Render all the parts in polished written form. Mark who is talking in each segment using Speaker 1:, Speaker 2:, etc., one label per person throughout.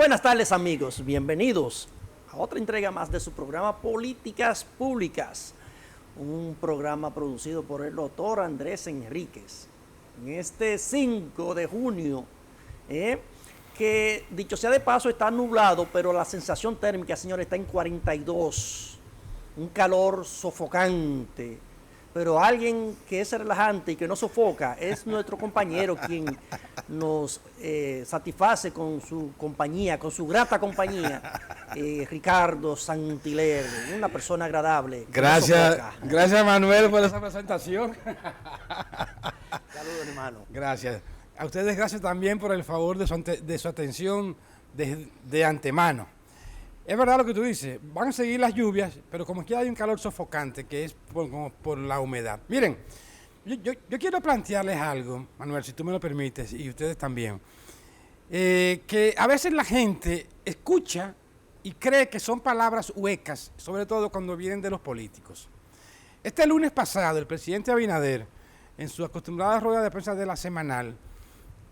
Speaker 1: buenas tardes, amigos, bienvenidos a otra entrega más de su programa Políticas Públicas, un programa producido por el doctor Andrés Enríquez. En este 5 de junio, que dicho sea de paso está nublado, pero la sensación térmica, señores, está en 42, un calor sofocante. Pero alguien que es relajante y que no sofoca es nuestro compañero quien nos satisface con su compañía, con su grata compañía, Ricardo Santiler, una persona agradable.
Speaker 2: Gracias, no gracias Manuel por esa presentación.
Speaker 1: Saludos, hermano.
Speaker 2: Gracias. A ustedes gracias también por el favor de su atención de antemano. Es verdad lo que tú dices, van a seguir las lluvias, pero como que hay un calor sofocante que es por la humedad. Miren, yo quiero plantearles algo, Manuel, si tú me lo permites, y ustedes también, que a veces la gente escucha y cree que son palabras huecas, sobre todo cuando vienen de los políticos. Este lunes pasado, el presidente Abinader, en su acostumbrada rueda de prensa de la semanal,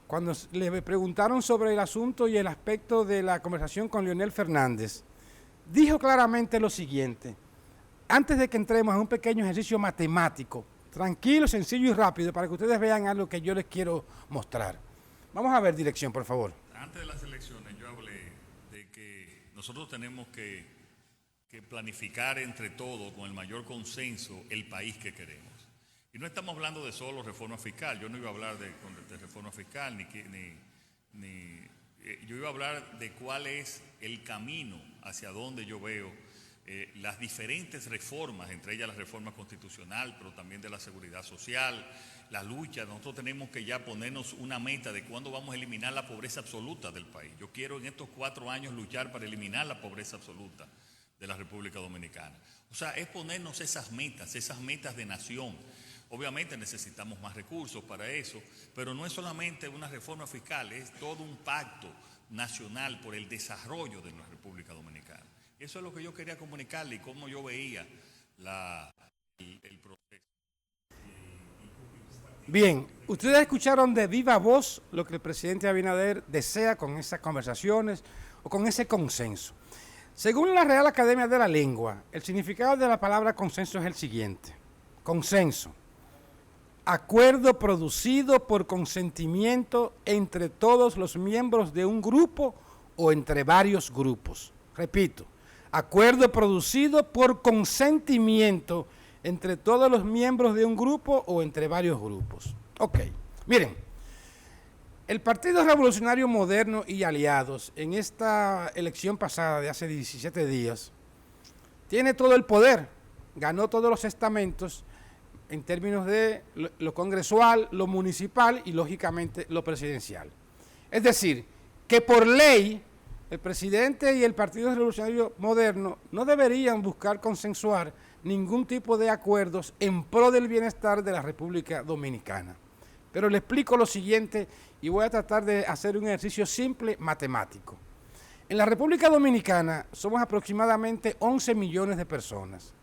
Speaker 2: cuando le preguntaron sobre el asunto y el aspecto de la conversación con Leonel Fernández, dijo claramente lo siguiente: antes de que entremos a un pequeño ejercicio matemático, tranquilo, sencillo y rápido, para que ustedes vean algo que yo les quiero mostrar. Vamos a ver, dirección, por favor.
Speaker 3: Antes de las elecciones yo hablé de que nosotros tenemos que planificar entre todos, con el mayor consenso, el país que queremos. Y no estamos hablando de solo reforma fiscal. Yo no iba a hablar de reforma fiscal, yo iba a hablar de cuál es el camino hacia donde yo veo las diferentes reformas, entre ellas la reforma constitucional, pero también de la seguridad social, la lucha. Nosotros tenemos que ya ponernos una meta de cuándo vamos a eliminar la pobreza absoluta del país. Yo quiero en estos 4 años luchar para eliminar la pobreza absoluta de la República Dominicana. O sea, es ponernos esas metas de nación. Obviamente necesitamos más recursos para eso, pero no es solamente una reforma fiscal, es todo un pacto nacional por el desarrollo de la República Dominicana. Eso es lo que yo quería comunicarle y cómo yo veía el proceso.
Speaker 2: Bien, ustedes escucharon de viva voz lo que el presidente Abinader desea con esas conversaciones o con ese consenso. Según la Real Academia de la Lengua, el significado de la palabra consenso es el siguiente: consenso, acuerdo producido por consentimiento entre todos los miembros de un grupo o entre varios grupos. Repito, acuerdo producido por consentimiento entre todos los miembros de un grupo o entre varios grupos. Ok, miren, el Partido Revolucionario Moderno y Aliados, en esta elección pasada de hace 17 días, tiene todo el poder, ganó todos los estamentos, en términos de lo congresual, lo municipal y, lógicamente, lo presidencial. Es decir, que por ley, el presidente y el Partido Revolucionario Moderno no deberían buscar consensuar ningún tipo de acuerdos en pro del bienestar de la República Dominicana. Pero le explico lo siguiente y voy a tratar de hacer un ejercicio simple matemático. En la República Dominicana somos aproximadamente 11 millones de personas.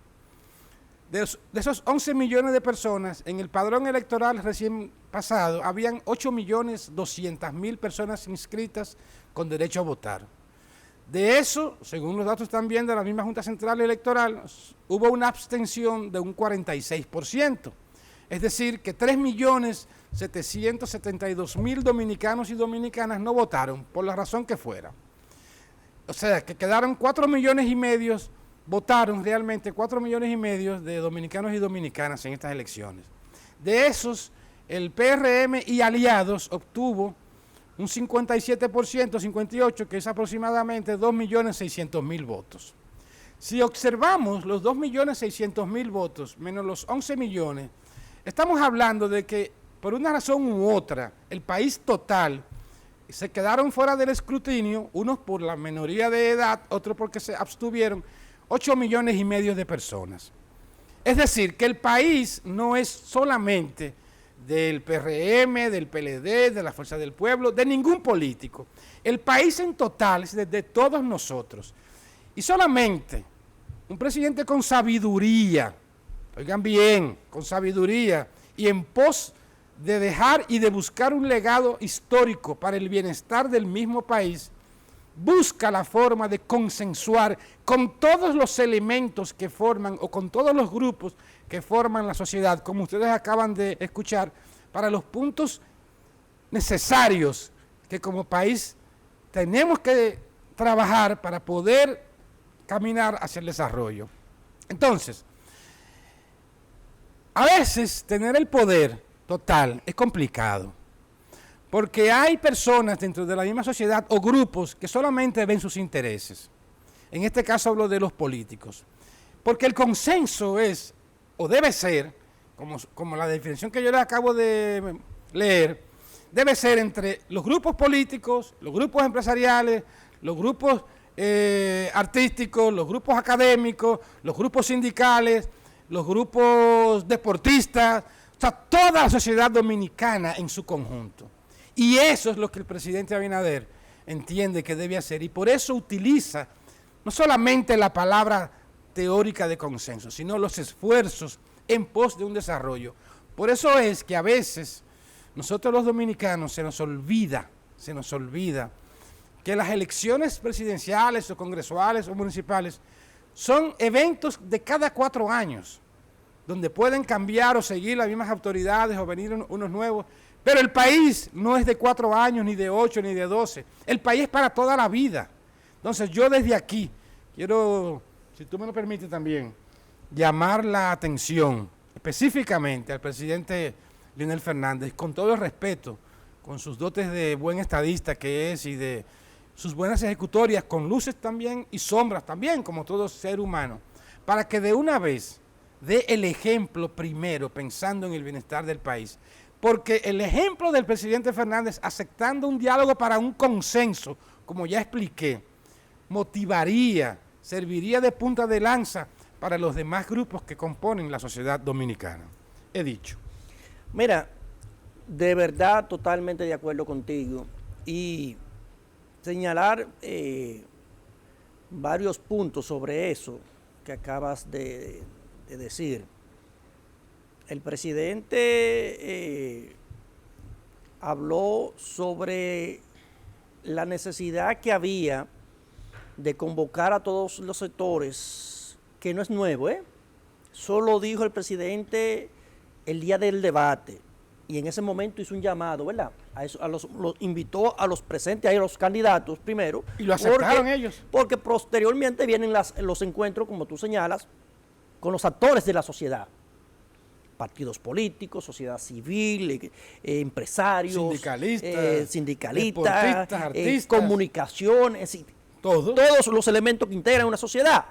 Speaker 2: De esos 11 millones de personas, en el padrón electoral recién pasado, habían 8.200.000 personas inscritas con derecho a votar. De eso, según los datos también de la misma Junta Central Electoral, hubo una abstención de un 46%. Es decir, que 3.772.000 dominicanos y dominicanas no votaron, por la razón que fuera. O sea, que quedaron 4,5 millones. Votaron realmente 4,5 millones de dominicanos y dominicanas en estas elecciones. De esos, el PRM y aliados obtuvo un 57%, 58%, que es aproximadamente 2.600.000 votos. Si observamos los 2.600.000 votos menos los 11 millones, estamos hablando de que por una razón u otra, el país total se quedaron fuera del escrutinio, unos por la minoría de edad, otros porque se abstuvieron, 8,5 millones de personas. Es decir, que el país no es solamente del PRM, del PLD, de la Fuerza del Pueblo, de ningún político. El país en total es de todos nosotros. Y solamente un presidente con sabiduría, oigan bien, con sabiduría y en pos de dejar y de buscar un legado histórico para el bienestar del mismo país, busca la forma de consensuar con todos los elementos que forman o con todos los grupos que forman la sociedad, como ustedes acaban de escuchar, para los puntos necesarios que como país tenemos que trabajar para poder caminar hacia el desarrollo. Entonces, a veces tener el poder total es complicado, porque hay personas dentro de la misma sociedad o grupos que solamente ven sus intereses. En este caso hablo de los políticos, porque el consenso es, o debe ser, como la definición que yo les acabo de leer, debe ser entre los grupos políticos, los grupos empresariales, los grupos artísticos, los grupos académicos, los grupos sindicales, los grupos deportistas, o sea, toda la sociedad dominicana en su conjunto. Y eso es lo que el presidente Abinader entiende que debe hacer, y por eso utiliza no solamente la palabra teórica de consenso, sino los esfuerzos en pos de un desarrollo. Por eso es que a veces nosotros los dominicanos se nos olvida que las elecciones presidenciales o congresuales o municipales son eventos de cada 4 años, donde pueden cambiar o seguir las mismas autoridades o venir unos nuevos, pero el país no es de 4 años, ni de 8, ni de 12, el país es para toda la vida. Entonces yo desde aquí quiero, si tú me lo permites también, llamar la atención específicamente al presidente Leonel Fernández, con todo el respeto, con sus dotes de buen estadista que es y de sus buenas ejecutorias, con luces también y sombras también, como todo ser humano, para que de una vez dé el ejemplo primero, pensando en el bienestar del país. Porque el ejemplo del presidente Fernández aceptando un diálogo para un consenso, como ya expliqué, motivaría, serviría de punta de lanza para los demás grupos que componen la sociedad dominicana. He dicho.
Speaker 1: Mira, de verdad totalmente de acuerdo contigo, y señalar varios puntos sobre eso que acabas de decir. El presidente habló sobre la necesidad que había de convocar a todos los sectores, que no es nuevo, solo dijo el presidente el día del debate, y en ese momento hizo un llamado, ¿verdad? Los invitó a los presentes, a los candidatos primero.
Speaker 2: Y lo aceptaron ellos.
Speaker 1: Porque posteriormente vienen los encuentros, como tú señalas, con los actores de la sociedad. Partidos políticos, sociedad civil, empresarios, sindicalistas,
Speaker 2: deportistas, artistas,
Speaker 1: comunicaciones,
Speaker 2: todos
Speaker 1: los elementos que integran una sociedad.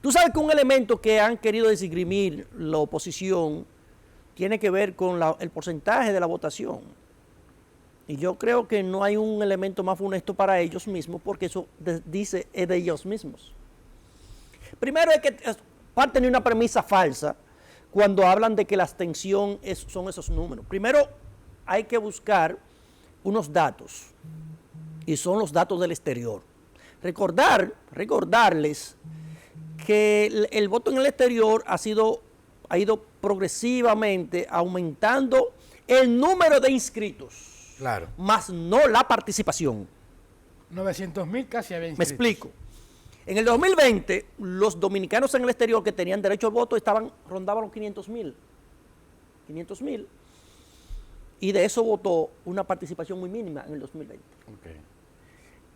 Speaker 1: Tú sabes que un elemento que han querido desgrimir la oposición tiene que ver con el porcentaje de la votación. Y yo creo que no hay un elemento más funesto para ellos mismos, porque eso dice es de ellos mismos. Primero es que parten de una premisa falsa cuando hablan de que la abstención son esos números. Primero hay que buscar unos datos, y son los datos del exterior. Recordarles que el voto en el exterior ha ido progresivamente aumentando el número de inscritos,
Speaker 2: claro,
Speaker 1: más no la participación.
Speaker 2: 900,000 casi había inscritos.
Speaker 1: Me explico. En el 2020, los dominicanos en el exterior que tenían derecho al voto rondaban los 500,000. Y de eso votó una participación muy mínima en el 2020.
Speaker 2: Okay.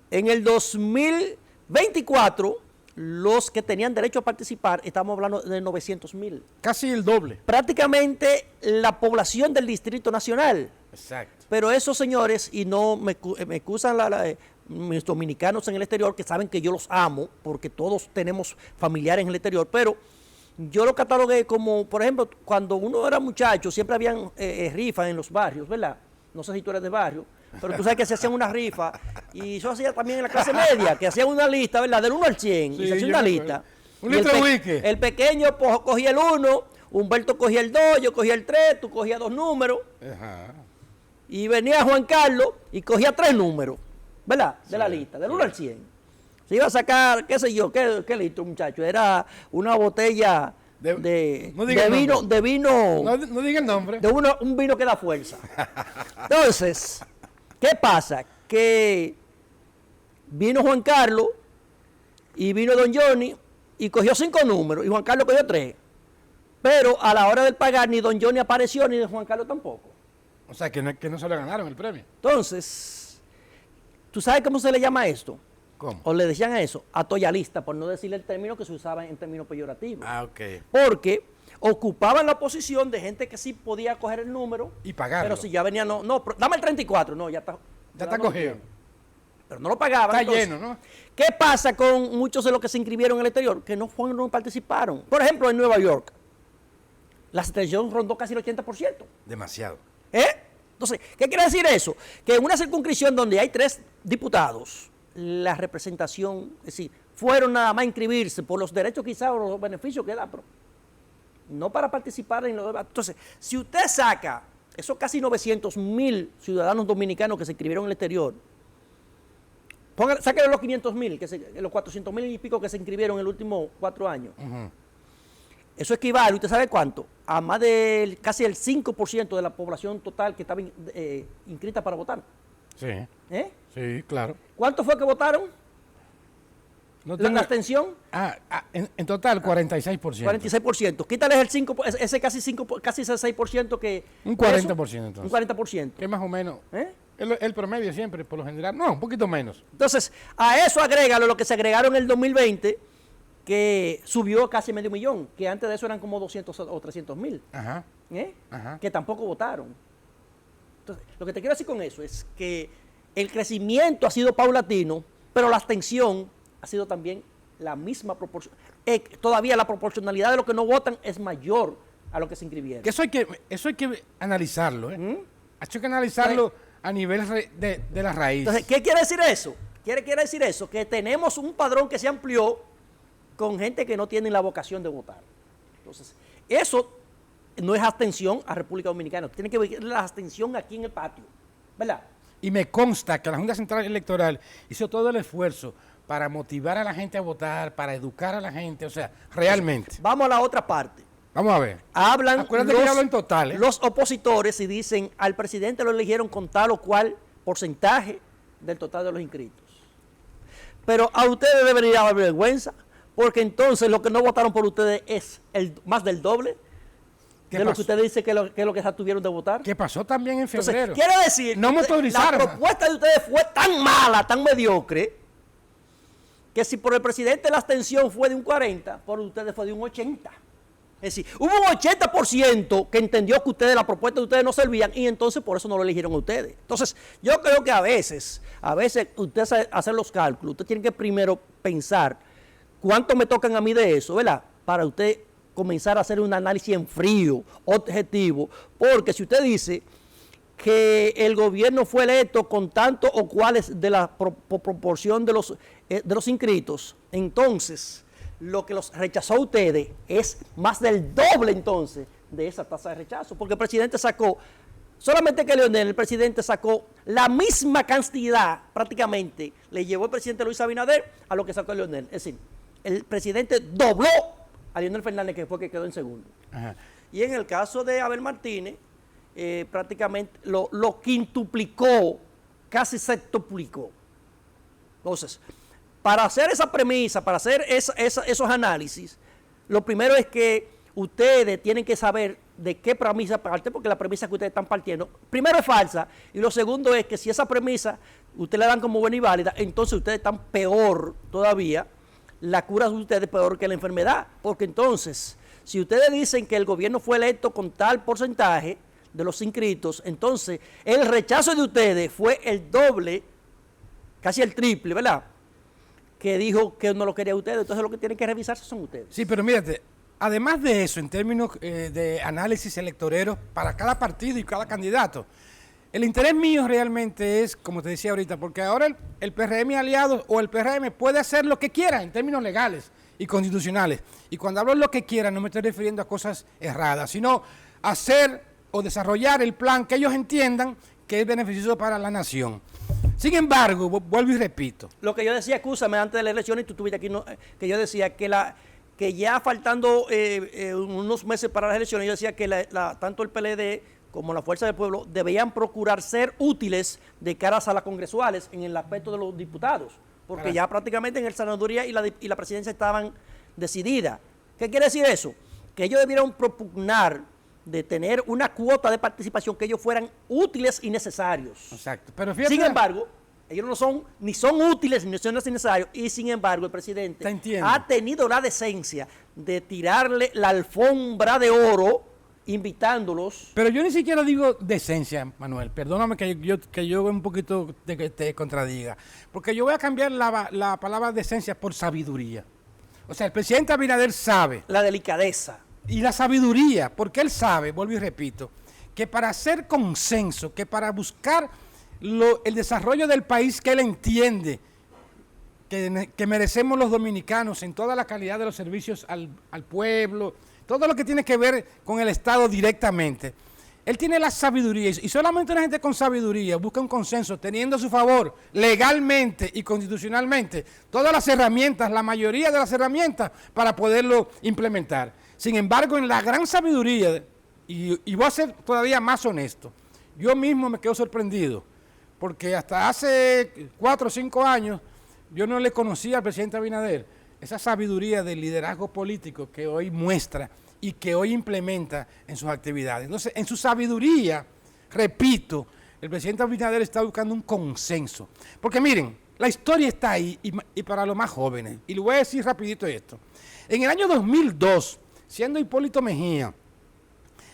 Speaker 1: En el 2024, los que tenían derecho a participar, estamos hablando de 900,000.
Speaker 2: Casi el doble.
Speaker 1: Prácticamente la población del Distrito Nacional.
Speaker 2: Exacto.
Speaker 1: Pero esos señores, y no me excusan mis dominicanos en el exterior, que saben que yo los amo, porque todos tenemos familiares en el exterior, pero yo lo catalogué como, por ejemplo, cuando uno era muchacho, siempre habían rifas en los barrios, ¿verdad? No sé si tú eres de barrio, pero tú sabes que se hacían una rifa, y eso hacía también en la clase media, que hacían una lista, ¿verdad? Del 1 al 100, y se hacía una lista.
Speaker 2: Un litro de whisky.
Speaker 1: El pequeño cogía el 1, Humberto cogía el 2, yo cogía el 3, tú cogías 2 números. Ajá. Y venía Juan Carlos y cogía 3 números, ¿verdad? De la lista, del 1 al 100. Se iba a sacar, qué sé yo, qué litro, muchacho. Era una botella de vino.
Speaker 2: No diga el nombre.
Speaker 1: De un vino que da fuerza. Entonces, ¿qué pasa? Que vino Juan Carlos y vino don Johnny y cogió 5 números y Juan Carlos cogió 3. Pero a la hora del pagar ni don Johnny apareció ni de Juan Carlos tampoco.
Speaker 2: O sea, que no se le ganaron el premio.
Speaker 1: Entonces, ¿tú sabes cómo se le llama esto?
Speaker 2: ¿Cómo?
Speaker 1: O le decían a eso, atoyalista, por no decirle el término que se usaba en términos peyorativos.
Speaker 2: Ah, ok.
Speaker 1: Porque ocupaban la posición de gente que sí podía coger el número.
Speaker 2: Y pagarlo.
Speaker 1: Pero si ya venía, no, dame el 34, no, ya está.
Speaker 2: Ya está cogido.
Speaker 1: Pero no lo pagaban.
Speaker 2: Está
Speaker 1: Entonces,
Speaker 2: lleno, ¿no?
Speaker 1: ¿qué pasa con muchos de los que se inscribieron en el exterior? Que no participaron. Por ejemplo, en Nueva York, la abstención rondó casi el 80%.
Speaker 2: Demasiado.
Speaker 1: Entonces, ¿qué quiere decir eso? Que en una circunscripción donde hay 3 diputados, la representación, es decir, fueron nada más a inscribirse por los derechos quizás o los beneficios que da, pero no para participar en los debates. Entonces, si usted saca esos casi 900,000 ciudadanos dominicanos que se inscribieron en el exterior, sáquenle los 500,000, los 400,000 y pico que se inscribieron en los últimos 4 años. Eso equivale, ¿usted sabe cuánto? A más de casi el 5% de la población total que estaba inscrita para votar.
Speaker 2: Sí. Sí, claro.
Speaker 1: ¿Cuánto fue que votaron?
Speaker 2: No
Speaker 1: ¿La abstención?
Speaker 2: En total, 46%.
Speaker 1: 46%. Quítales el 5, ese casi 6% que...
Speaker 2: Un 40% entonces.
Speaker 1: Un 40%.
Speaker 2: Que más o menos... El promedio siempre, por lo general. No, un poquito menos.
Speaker 1: Entonces, a eso agrégalo lo que se agregaron en el 2020, que subió casi medio millón, que antes de eso eran como 200 o 300,000.
Speaker 2: Ajá.
Speaker 1: Que tampoco votaron. Entonces, lo que te quiero decir con eso es que el crecimiento ha sido paulatino, pero la abstención ha sido también la misma proporción. Todavía la proporcionalidad de los que no votan es mayor a lo que se inscribieron.
Speaker 2: Que eso hay que analizarlo, ¿eh? Hay que analizarlo a nivel de la raíz.
Speaker 1: Entonces, ¿qué quiere decir eso? Quiere decir eso, que tenemos un padrón que se amplió con gente que no tiene la vocación de votar. Entonces, eso no es abstención a República Dominicana, tiene que ver la abstención aquí en el patio, ¿verdad?
Speaker 2: Y me consta que la Junta Central Electoral hizo todo el esfuerzo para motivar a la gente a votar, para educar a la gente, o sea, realmente.
Speaker 1: Vamos a la otra parte.
Speaker 2: Vamos a ver.
Speaker 1: Acuérdate
Speaker 2: que yo hablo en total,
Speaker 1: los opositores y dicen, al presidente lo eligieron con tal o cual porcentaje del total de los inscritos. Pero a ustedes debería dar vergüenza, porque entonces lo que no votaron por ustedes es más del doble de lo que ustedes dicen que es lo que se tuvieron de votar.
Speaker 2: ¿Qué pasó también en febrero?
Speaker 1: Entonces, quiere decir
Speaker 2: no
Speaker 1: que la propuesta de ustedes fue tan mala, tan mediocre, que si por el presidente la abstención fue de un 40, por ustedes fue de un 80. Es decir, hubo un 80% que entendió que la propuesta de ustedes no servían y entonces por eso no lo eligieron a ustedes. Entonces, yo creo que a veces ustedes hacen los cálculos, ustedes tienen que primero pensar cuánto me tocan a mí de eso, ¿verdad? Para usted comenzar a hacer un análisis en frío, objetivo, porque si usted dice que el gobierno fue electo con tanto o cuales de la proporción de los inscritos, entonces lo que los rechazó a ustedes es más del doble entonces de esa tasa de rechazo, porque el presidente sacó, solamente que Leonel, el presidente sacó la misma cantidad, prácticamente, le llevó el presidente Luis Abinader a lo que sacó Leonel, es decir, el presidente dobló a Leonel Fernández, que fue que quedó en segundo. Ajá. Y en el caso de Abel Martínez, prácticamente lo quintuplicó, casi septuplicó. Entonces, para hacer esa premisa, para hacer esos análisis, lo primero es que ustedes tienen que saber de qué premisa parte, porque la premisa que ustedes están partiendo, primero es falsa, y lo segundo es que si esa premisa ustedes la dan como buena y válida, entonces ustedes están peor todavía, la cura de ustedes es peor que la enfermedad, porque entonces, si ustedes dicen que el gobierno fue electo con tal porcentaje de los inscritos, entonces el rechazo de ustedes fue el doble, casi el triple, ¿verdad? Que dijo que no lo quería ustedes, entonces lo que tienen que revisarse son ustedes.
Speaker 2: Sí, pero mírate, además de eso, en términos de análisis electoreros para cada partido y cada candidato, el interés mío realmente es, como te decía ahorita, porque ahora el PRM aliado o el PRM puede hacer lo que quiera en términos legales y constitucionales. Y cuando hablo de lo que quiera, no me estoy refiriendo a cosas erradas, sino hacer o desarrollar el plan que ellos entiendan que es beneficioso para la nación. Sin embargo, vuelvo y repito.
Speaker 1: Lo que yo decía, escúchame, antes de la elección, y tú estuviste aquí, que yo decía que ya faltando unos meses para las elecciones, yo decía que tanto el PLD como la Fuerza del Pueblo debían procurar ser útiles de caras a las congresuales en el aspecto de los diputados. porque ya prácticamente en el senaduría y la presidencia estaban decididas. ¿Qué quiere decir eso? Que ellos debieron propugnar de tener una cuota de participación que ellos fueran útiles y necesarios.
Speaker 2: Exacto. Pero fíjate,
Speaker 1: sin embargo, ellos no son, ni son útiles ni son necesarios, y sin embargo el presidente ha tenido la decencia de tirarle la alfombra de oro invitándolos.
Speaker 2: Pero yo ni siquiera digo decencia, Manuel, perdóname que yo un poquito te contradiga, porque yo voy a cambiar la palabra decencia por sabiduría. O sea, el presidente Abinader sabe.
Speaker 1: La delicadeza.
Speaker 2: Y la sabiduría, porque él sabe, vuelvo y repito, que para hacer consenso, que para buscar el desarrollo del país que él entiende que merecemos los dominicanos en toda la calidad de los servicios al pueblo, todo lo que tiene que ver con el Estado directamente. Él tiene la sabiduría y solamente una gente con sabiduría busca un consenso teniendo a su favor legalmente y constitucionalmente todas las herramientas, la mayoría de las herramientas para poderlo implementar. Sin embargo, en la gran sabiduría, y voy a ser todavía más honesto, yo mismo me quedo sorprendido porque hasta hace 4 o 5 años yo no le conocía al presidente Abinader esa sabiduría del liderazgo político que hoy muestra y que hoy implementa en sus actividades. Entonces, en su sabiduría, repito, el presidente Abinader está buscando un consenso. Porque miren, la historia está ahí y para los más jóvenes. Y le voy a decir rapidito esto. En el año 2002, siendo Hipólito Mejía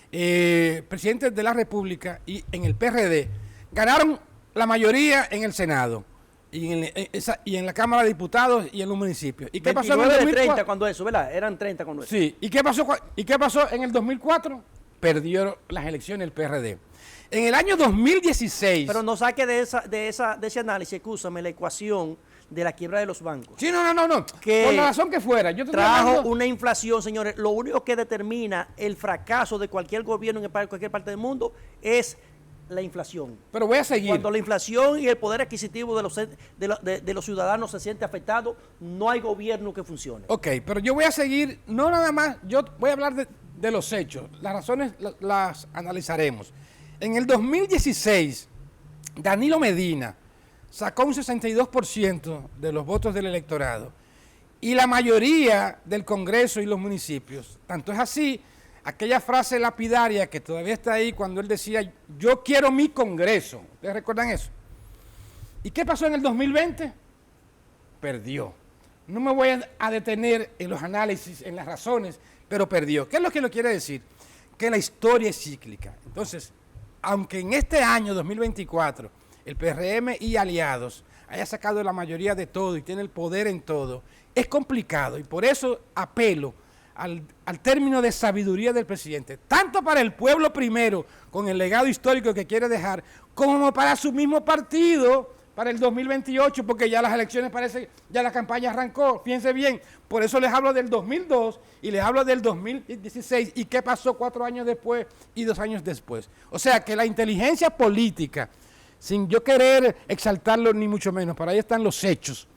Speaker 2: presidente de la República y en el PRD, ganaron la mayoría en el Senado. Y en la Cámara de Diputados y en los municipios. ¿Y qué pasó en el 2004?
Speaker 1: 30 cuando eso, ¿verdad? Eran 30 cuando eso.
Speaker 2: Sí. ¿Y qué pasó en el 2004? Perdió las elecciones el PRD. En el año 2016...
Speaker 1: Pero no saque de ese análisis, escúchame, la ecuación de la quiebra de los bancos.
Speaker 2: Sí, no.
Speaker 1: Que
Speaker 2: por la razón que fuera. Yo
Speaker 1: trajo una inflación, señores. Lo único que determina el fracaso de cualquier gobierno en cualquier parte del mundo es la inflación.
Speaker 2: Pero voy a seguir.
Speaker 1: Cuando la inflación y el poder adquisitivo de los ciudadanos se siente afectado, no hay gobierno que funcione.
Speaker 2: Ok, pero yo voy a seguir, no nada más, yo voy a hablar de los hechos. Las razones las analizaremos. En el 2016, Danilo Medina sacó un 62% de los votos del electorado y la mayoría del Congreso y los municipios. Tanto es así, aquella frase lapidaria que todavía está ahí cuando él decía, yo quiero mi Congreso. ¿Ustedes recuerdan eso? ¿Y qué pasó en el 2020? Perdió. No me voy a detener en los análisis, en las razones, pero perdió. ¿Qué es lo que lo quiere decir? Que la historia es cíclica. Entonces, aunque en este año 2024 el PRM y aliados haya sacado la mayoría de todo y tiene el poder en todo, es complicado y por eso apelo al término de sabiduría del presidente, tanto para el pueblo primero, con el legado histórico que quiere dejar, como para su mismo partido, para el 2028, porque ya las elecciones parece, ya la campaña arrancó, fíjense bien, por eso les hablo del 2002 y les hablo del 2016 y qué pasó 4 años después y 2 años después. O sea que la inteligencia política, sin yo querer exaltarlo ni mucho menos, para ahí están los hechos,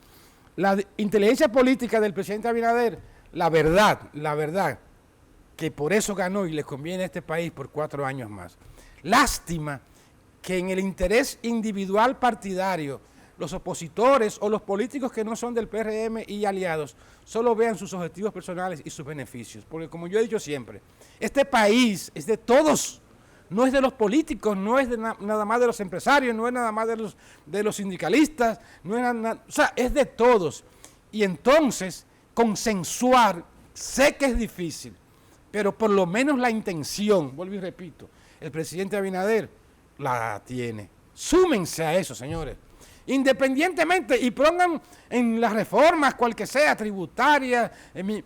Speaker 2: la inteligencia política del presidente Abinader, la verdad, que por eso ganó y le conviene a este país por 4 años más. Lástima que en el interés individual partidario, los opositores o los políticos que no son del PRM y aliados, solo vean sus objetivos personales y sus beneficios. Porque como yo he dicho siempre, este país es de todos, no es de los políticos, no es nada más de los empresarios, no es nada más de los sindicalistas, no es o sea, es de todos. Y entonces consensuar, sé que es difícil, pero por lo menos la intención, vuelvo y repito, el presidente Abinader la tiene. Súmense a eso, señores. Independientemente, y pongan en las reformas, cual que sea, tributaria,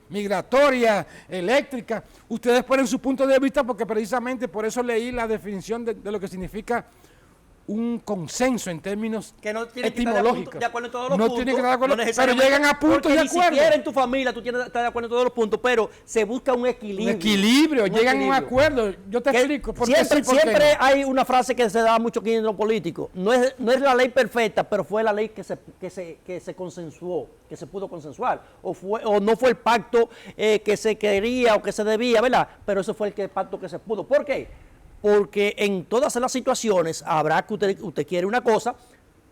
Speaker 2: migratoria, eléctrica, ustedes ponen su punto de vista porque precisamente por eso leí la definición de lo que significa un consenso en términos
Speaker 1: que no tiene
Speaker 2: etimológicos.
Speaker 1: Que estar de acuerdo en todos los
Speaker 2: no
Speaker 1: puntos.
Speaker 2: Tiene que estar de acuerdo,
Speaker 1: no
Speaker 2: pero llegan a puntos de acuerdo.
Speaker 1: Ni siquiera en tu familia tú tienes que estar de acuerdo en todos los puntos, pero se busca un equilibrio.
Speaker 2: Un equilibrio, llegan a un acuerdo. Yo te explico.
Speaker 1: Siempre hay una frase que se da mucho aquí en lo político. No es la ley perfecta, pero fue la ley que se consensuó, que se pudo consensuar. O no fue el pacto que se quería o que se debía, ¿verdad? Pero ese fue el pacto que se pudo. ¿Por qué? Porque en todas las situaciones habrá que usted quiere una cosa,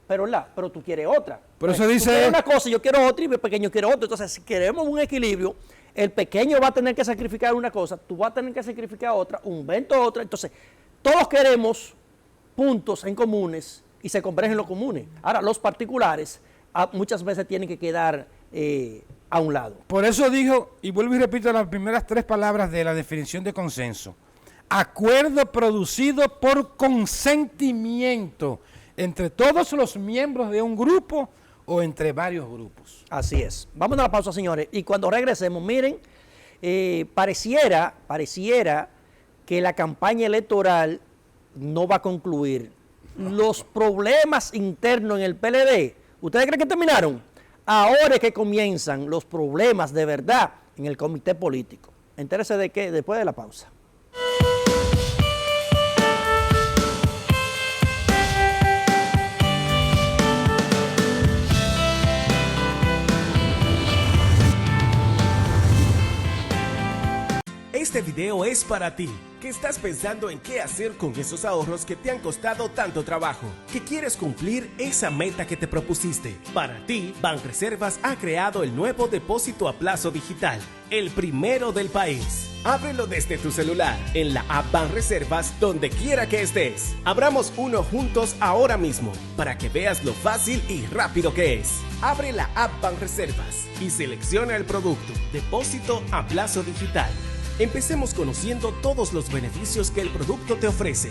Speaker 1: pero tú quieres otra.
Speaker 2: Por eso
Speaker 1: Tú
Speaker 2: dice...
Speaker 1: quieres una cosa y yo quiero otra y el pequeño quiere otra. Entonces, si queremos un equilibrio, el pequeño va a tener que sacrificar una cosa, tú vas a tener que sacrificar otra, un Bento otra. Entonces, todos queremos puntos en comunes y se convergen los comunes. Ahora, los particulares muchas veces tienen que quedar a un lado.
Speaker 2: Por eso dijo, y vuelvo y repito las primeras 3 palabras de la definición de consenso: acuerdo producido por consentimiento entre todos los miembros de un grupo o entre varios grupos.
Speaker 1: Así es. Vamos a la pausa, señores. Y cuando regresemos, miren, pareciera que la campaña electoral no va a concluir. Los problemas internos en el PLD, ¿ustedes creen que terminaron? Ahora es que comienzan los problemas de verdad en el comité político. Entérese de qué después de la pausa.
Speaker 4: Este video es para ti, que estás pensando en qué hacer con esos ahorros que te han costado tanto trabajo, que quieres cumplir esa meta que te propusiste. Para ti, Banreservas ha creado el nuevo depósito a plazo digital, el primero del país. Ábrelo desde tu celular, en la app Banreservas, donde quiera que estés. Abramos uno juntos ahora mismo, para que veas lo fácil y rápido que es. Abre la app Banreservas y selecciona el producto, depósito a plazo digital. Empecemos conociendo todos los beneficios que el producto te ofrece.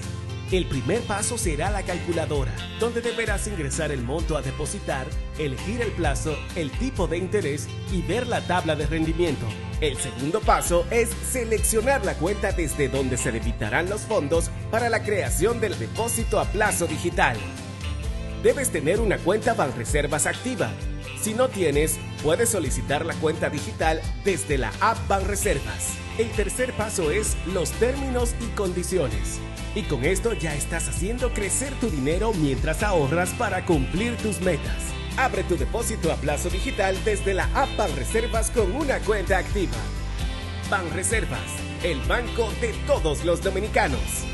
Speaker 4: El primer paso será la calculadora, donde deberás ingresar el monto a depositar, elegir el plazo, el tipo de interés y ver la tabla de rendimiento. El segundo paso es seleccionar la cuenta desde donde se debitarán los fondos para la creación del depósito a plazo digital. Debes tener una cuenta Banreservas activa. Si no tienes, puedes solicitar la cuenta digital desde la app Banreservas. El tercer paso es los términos y condiciones. Y con esto ya estás haciendo crecer tu dinero mientras ahorras para cumplir tus metas. Abre tu depósito a plazo digital desde la app Banreservas con una cuenta activa. Banreservas, el banco de todos los dominicanos.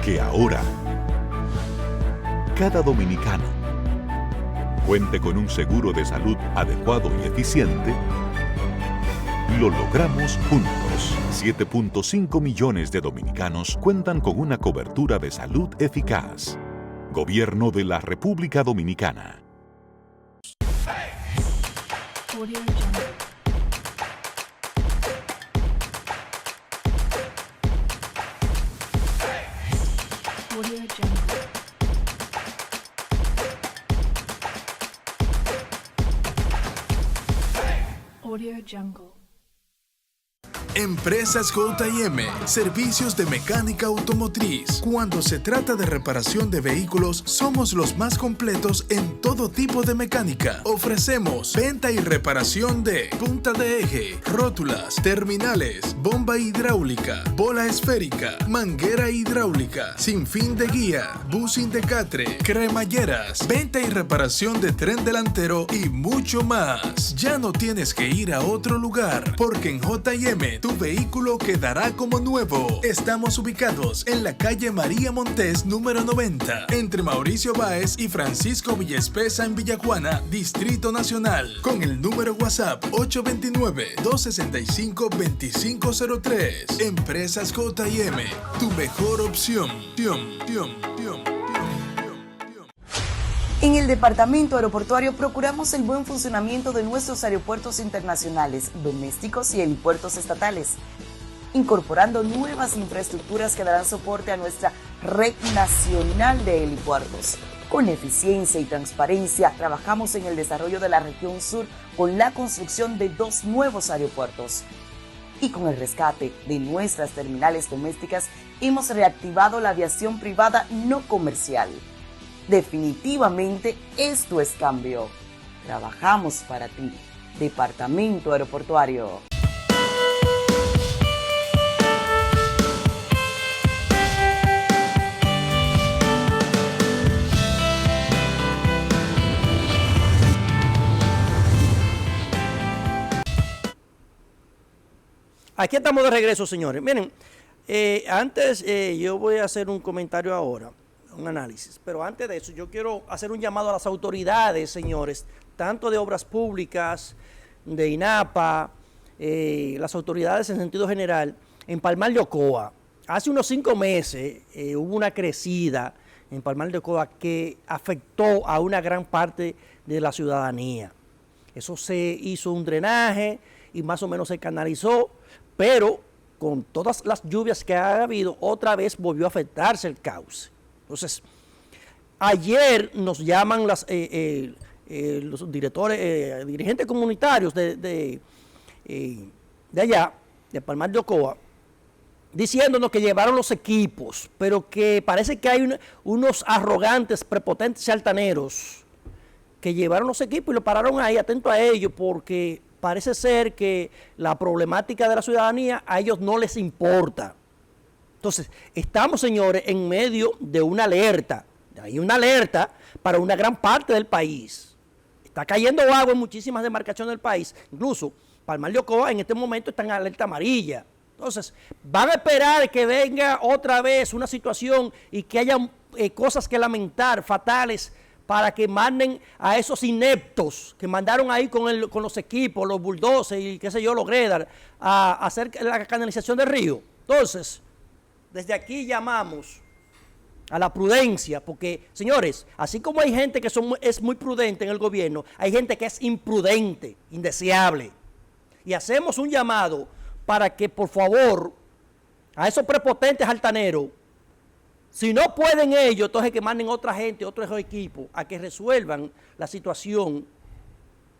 Speaker 5: Que ahora cada dominicano cuente con un seguro de salud adecuado y eficiente, lo logramos juntos. 7.5 millones de dominicanos cuentan con una cobertura de salud eficaz. Gobierno de la República Dominicana.
Speaker 6: Audio Jungle.
Speaker 7: Empresas J&M, servicios de mecánica automotriz. Cuando se trata de reparación de vehículos, somos los más completos en todo tipo de mecánica. Ofrecemos venta y reparación de punta de eje, rótulas, terminales, bomba hidráulica, bola esférica, manguera hidráulica, sinfín de guía, bushing de catre, cremalleras, venta y reparación de tren delantero y mucho más. Ya no tienes que ir a otro lugar, porque en J&M tu vehículo quedará como nuevo. Estamos ubicados en la calle María Montés, número 90, entre Mauricio Báez y Francisco Villespesa en Villajuana, Distrito Nacional, con el número WhatsApp 829-265-2503. Empresas J&M, tu mejor opción.
Speaker 8: En el Departamento Aeroportuario procuramos el buen funcionamiento de nuestros aeropuertos internacionales, domésticos y helipuertos estatales, incorporando nuevas infraestructuras que darán soporte a nuestra red nacional de helipuertos. Con eficiencia y transparencia, trabajamos en el desarrollo de la región sur con la construcción de 2 nuevos aeropuertos. Y con el rescate de nuestras terminales domésticas, hemos reactivado la aviación privada no comercial. Definitivamente esto es cambio. Trabajamos para ti. Departamento Aeroportuario.
Speaker 1: Aquí estamos de regreso, señores. Miren, antes yo voy a hacer un comentario ahora, un análisis, pero antes de eso yo quiero hacer un llamado a las autoridades, señores, tanto de obras públicas, de INAPA, las autoridades en sentido general, en Palmar de Ocoa. Hace unos 5 meses hubo una crecida en Palmar de Ocoa que afectó a una gran parte de la ciudadanía. Eso se hizo un drenaje y más o menos se canalizó, pero con todas las lluvias que ha habido, otra vez volvió a afectarse el cauce. Entonces, ayer nos llaman los directores, dirigentes comunitarios de allá, de Palmar de Ocoa, diciéndonos que llevaron los equipos, pero que parece que hay unos arrogantes, prepotentes y altaneros que llevaron los equipos y lo pararon ahí, atento a ellos, porque parece ser que la problemática de la ciudadanía a ellos no les importa. Entonces, estamos, señores, en medio de una alerta. Hay una alerta para una gran parte del país. Está cayendo agua en muchísimas demarcaciones del país. Incluso, Palmar de Ocoa en este momento está en alerta amarilla. Entonces, van a esperar que venga otra vez una situación y que haya cosas que lamentar, fatales, para que manden a esos ineptos que mandaron ahí con los equipos, los bulldozers y qué sé yo, los gredar, a hacer la canalización del río. Entonces, desde aquí llamamos a la prudencia, porque, señores, así como hay gente que es muy prudente en el gobierno, hay gente que es imprudente, indeseable. Y hacemos un llamado para que, por favor, a esos prepotentes altaneros, si no pueden ellos, entonces que manden otra gente, otros equipos, a que resuelvan la situación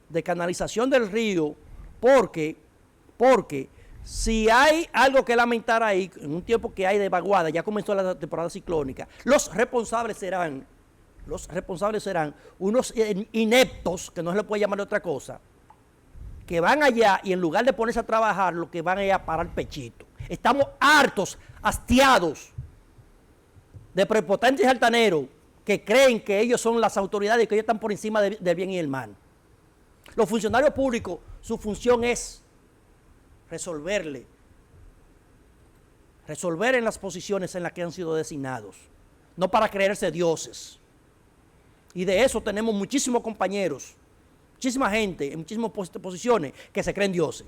Speaker 1: de canalización del río, porque si hay algo que lamentar ahí, en un tiempo que hay de vaguada, ya comenzó la temporada ciclónica, los responsables serán unos ineptos, que no se les puede llamar de otra cosa, que van allá y en lugar de ponerse a trabajar, lo que van es a parar pechito. Estamos hartos, hastiados de prepotentes y altaneros que creen que ellos son las autoridades y que ellos están por encima del bien y el mal. Los funcionarios públicos, su función es resolver en las posiciones en las que han sido designados, no para creerse dioses. Y de eso tenemos muchísimos compañeros, muchísima gente en muchísimas posiciones que se creen dioses.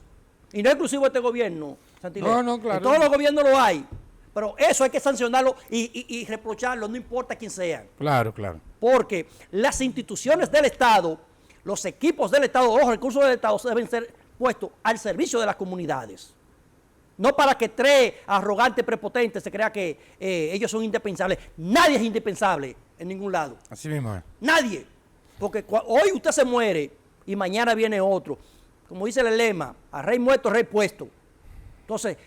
Speaker 1: Y no es exclusivo de este gobierno, Santilés.
Speaker 2: No, claro.
Speaker 1: En todos los gobiernos lo hay. Pero eso hay que sancionarlo y reprocharlo, no importa quién sea.
Speaker 2: Claro.
Speaker 1: Porque las instituciones del Estado, los equipos del Estado, los recursos del Estado deben ser puestos al servicio de las comunidades. No para que 3 arrogantes, prepotentes se crea que ellos son indispensables. Nadie es indispensable en ningún lado.
Speaker 2: Así mismo es.
Speaker 1: Nadie. Porque hoy usted se muere y mañana viene otro. Como dice el lema, a rey muerto, rey puesto. Entonces,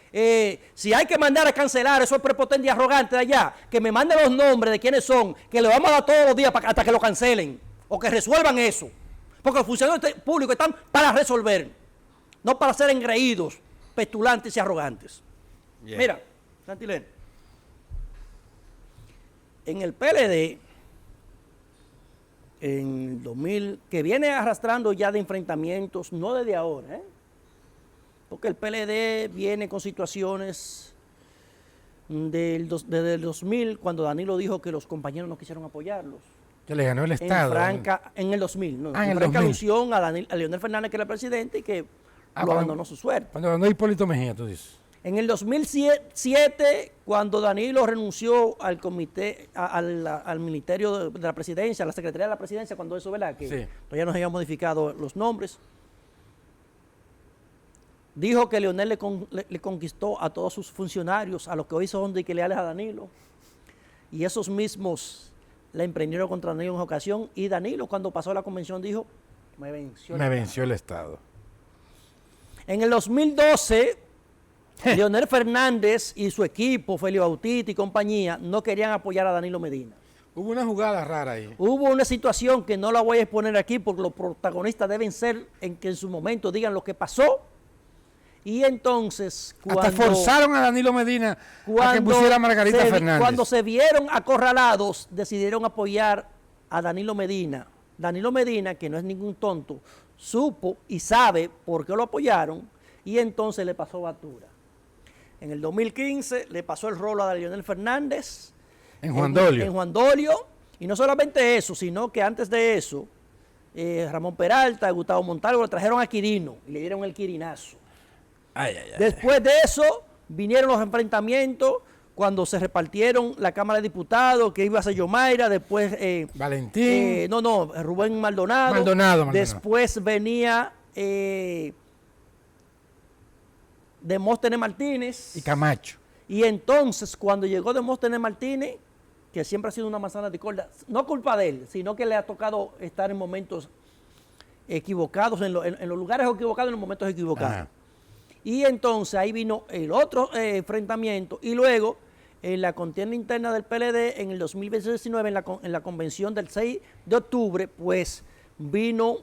Speaker 1: si hay que mandar a cancelar esos prepotentes y arrogantes de allá, que me manden los nombres de quiénes son, que le vamos a dar todos los días hasta que lo cancelen, o que resuelvan eso. Porque los funcionarios públicos están para resolver, no para ser engreídos, petulantes y arrogantes. Yeah. Mira, Santilén, en el PLD, en 2000, que viene arrastrando ya de enfrentamientos, no desde ahora, porque el PLD viene con situaciones desde el 2000, cuando Danilo dijo que los compañeros no quisieron apoyarlos.
Speaker 2: Que le ganó el Estado.
Speaker 1: En el 2000, ¿no?
Speaker 2: En
Speaker 1: En
Speaker 2: el
Speaker 1: franca
Speaker 2: 2000.
Speaker 1: alusión a Leonel Fernández, que era el presidente, y que lo abandonó su suerte.
Speaker 2: Cuando ganó Hipólito Mejía, tú dices.
Speaker 1: En el 2007, cuando Danilo renunció al comité, al Ministerio de la Presidencia, a la Secretaría de la Presidencia, cuando eso, ¿verdad? Que
Speaker 2: Sí.
Speaker 1: todavía no se habían modificado los nombres, dijo que Leonel le conquistó a todos sus funcionarios, a los que hoy son de que leales a Danilo, y esos mismos la emprendieron contra Danilo en una ocasión, y Danilo, cuando pasó la convención, dijo: me venció el
Speaker 2: Estado.
Speaker 1: En el 2012, Leonel Fernández y su equipo, Félix Bautista y compañía, no querían apoyar a Danilo Medina.
Speaker 2: Hubo una jugada rara ahí.
Speaker 1: Hubo una situación que no la voy a exponer aquí porque los protagonistas deben ser en que en su momento digan lo que pasó. Y entonces,
Speaker 2: Hasta forzaron a Danilo Medina a que pusiera a Margarita Fernández.
Speaker 1: Cuando se vieron acorralados, decidieron apoyar a Danilo Medina. Danilo Medina, que no es ningún tonto, supo y sabe por qué lo apoyaron, y entonces le pasó factura. En el 2015 le pasó el rolo a Leonel Fernández.
Speaker 2: En Juan Dolio.
Speaker 1: En Juan Dolio. Y no solamente eso, sino que antes de eso, Ramón Peralta, Gustavo Montalvo, le trajeron a Quirino y le dieron el quirinazo. Después de eso, vinieron los enfrentamientos cuando se repartieron la Cámara de Diputados, que iba a ser Yomaira, después
Speaker 2: Valentín.
Speaker 1: Rubén Maldonado.
Speaker 2: Maldonado.
Speaker 1: Después venía Demóstenes Martínez.
Speaker 2: Y Camacho.
Speaker 1: Y entonces, cuando llegó Demóstenes Martínez, que siempre ha sido una manzana de corda, no culpa de él, sino que le ha tocado estar en momentos equivocados, en los lugares equivocados, en los momentos equivocados.
Speaker 2: Ajá.
Speaker 1: Y entonces ahí vino el otro enfrentamiento, y luego en la contienda interna del PLD en el 2019, en la convención del 6 de octubre, pues vino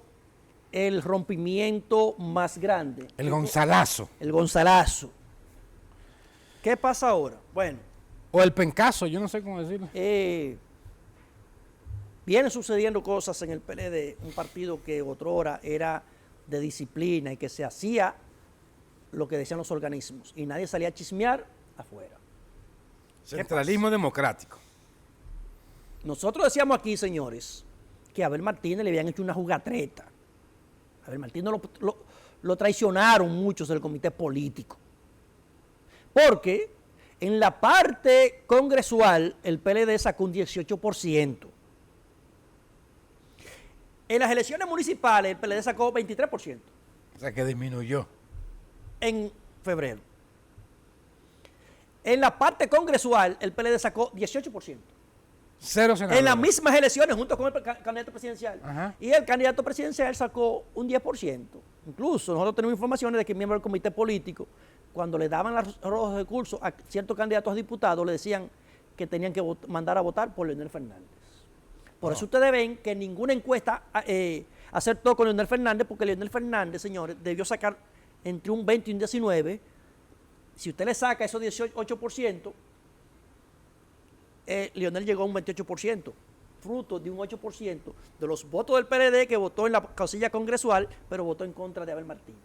Speaker 1: el rompimiento más grande.
Speaker 2: El Gonzalazo.
Speaker 1: El Gonzalazo. ¿Qué pasa ahora? Bueno.
Speaker 2: O el pencazo, yo no sé cómo decirlo.
Speaker 1: Vienen sucediendo cosas en el PLD, un partido que otrora era de disciplina y que se hacía lo que decían los organismos, y nadie salía a chismear afuera.
Speaker 2: Centralismo democrático.
Speaker 1: Nosotros decíamos aquí, señores, que a Abel Martínez le habían hecho una jugatreta. A Abel Martínez lo traicionaron muchos del comité político. Porque en la parte congresual el PLD sacó un 18%. En las elecciones municipales el PLD sacó 23%.
Speaker 2: O sea que disminuyó.
Speaker 1: En febrero. En la parte congresual, el PLD sacó 18%.
Speaker 2: Cero senadores.
Speaker 1: En las mismas elecciones, junto con el candidato presidencial.
Speaker 2: Ajá.
Speaker 1: Y el candidato presidencial sacó un 10%. Incluso nosotros tenemos informaciones de que miembros del comité político, cuando le daban los recursos a ciertos candidatos a diputados, le decían que tenían que mandar a votar por Leonel Fernández. Por eso ustedes ven que ninguna encuesta acertó con Leonel Fernández, porque Leonel Fernández, señores, debió sacar entre un 20 y un 19. Si usted le saca esos 18%, Leonel llegó a un 28%, fruto de un 8% de los votos del PLD que votó en la casilla congresual, pero votó en contra de Abel Martínez.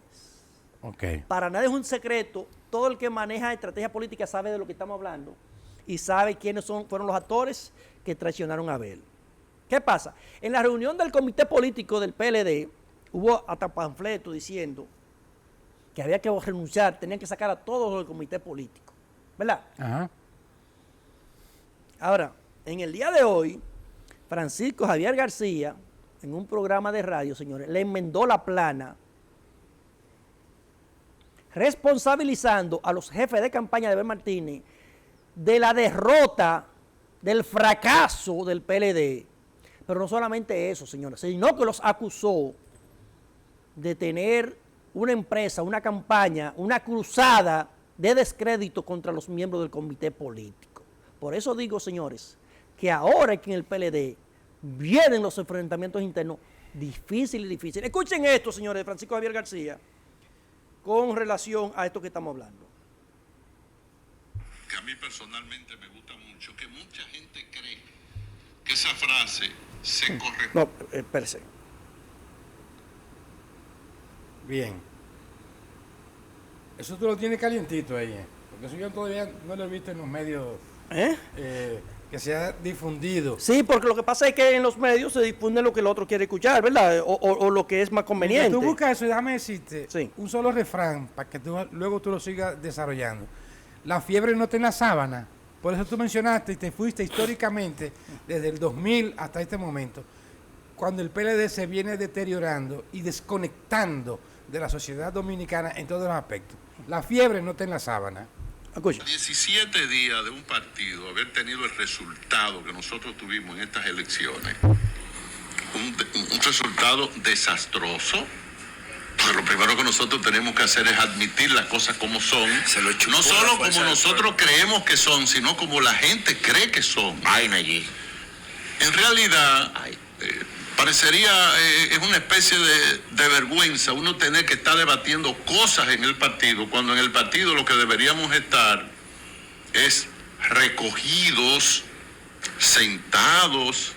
Speaker 2: Okay.
Speaker 1: Para nadie es un secreto, todo el que maneja estrategia política sabe de lo que estamos hablando y sabe quiénes fueron los actores que traicionaron a Abel. ¿Qué pasa? En la reunión del comité político del PLD hubo hasta panfleto diciendo que había que renunciar, tenían que sacar a todos del comité político, ¿verdad?
Speaker 2: Ajá.
Speaker 1: Ahora, en el día de hoy, Francisco Javier García, en un programa de radio, señores, le enmendó la plana responsabilizando a los jefes de campaña de Abel Martínez de la derrota, del fracaso del PLD. Pero no solamente eso, señores, sino que los acusó de tener una empresa, una campaña, una cruzada de descrédito contra los miembros del comité político. Por eso digo, señores, que ahora que en el PLD vienen los enfrentamientos internos difíciles. Escuchen esto, señores, de Francisco Javier García, con relación a esto que estamos hablando.
Speaker 9: Que a mí personalmente me gusta mucho, que mucha gente cree que esa frase se corresponde.
Speaker 1: No, espérese.
Speaker 2: Bien. Eso tú lo tienes calientito ahí, porque eso yo todavía no lo he visto en los medios que se ha difundido.
Speaker 1: Sí, porque lo que pasa es que en los medios se difunde lo que el otro quiere escuchar, ¿verdad? O lo que es más conveniente.
Speaker 2: Tú buscas eso y déjame decirte
Speaker 1: Sí.
Speaker 2: un solo refrán para que luego tú lo sigas desarrollando. La fiebre no está en la sábana. Por eso tú mencionaste y te fuiste históricamente desde el 2000 hasta este momento, cuando el PLD se viene deteriorando y desconectando de la sociedad dominicana en todos los aspectos. La fiebre no está en la sábana.
Speaker 1: Escucha.
Speaker 9: 17 días de un partido haber tenido el resultado que nosotros tuvimos en estas elecciones, un resultado desastroso, porque lo primero que nosotros tenemos que hacer es admitir las cosas como son, no solo como nosotros creemos que son, sino como la gente cree que son. En realidad, parecería, es una especie de vergüenza uno tener que estar debatiendo cosas en el partido, cuando en el partido lo que deberíamos estar es recogidos, sentados,